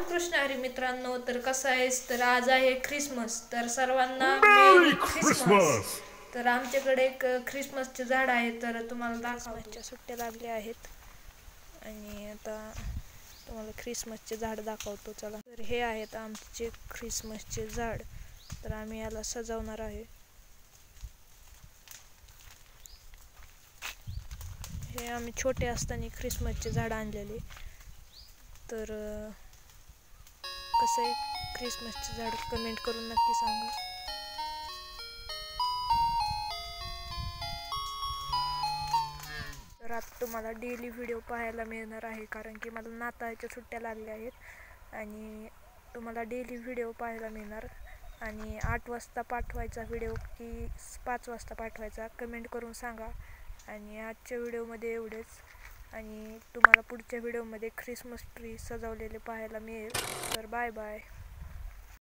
रामकृष्ण हरी मित्रांनो, तर कसं आहेस? तर आज आहे ख्रिसमस, तर सर्वांना मेरी ख्रिसमस. तर आमच्याकडे एक ख्रिसमसचे झाड आहे, तर तुम्हाला दाखवतो. सुट्ट्या लागल्या आहेत आणि आता तुम्हाला ख्रिसमसचे झाड दाखवतो. चला, तर हे आहेत आमचे ख्रिसमसचे झाड. तर आम्ही याला सजवणार आहे. हे आम्ही छोटे असताना ख्रिसमसचे झाड आणलेले. तर कसं आहे ख्रिसमसचे झाड कमेंट करून नक्की सांगा. तर आता तुम्हाला डेली व्हिडिओ पाहायला मिळणार आहे, कारण की मला नाताळच्या सुट्ट्या लागल्या आहेत आणि तुम्हाला डेली व्हिडिओ पाहायला मिळणार. आणि 8 वाजता पाठवायचा व्हिडिओ की 5 वाजता पाठवायचा कमेंट करून सांगा. आणि आजच्या व्हिडिओमध्ये एवढेच, आणि तुम्हाला पुढच्या व्हिडिओमध्ये ख्रिसमस ट्री सजवलेले पाहायला मिळेल. तर बाय बाय.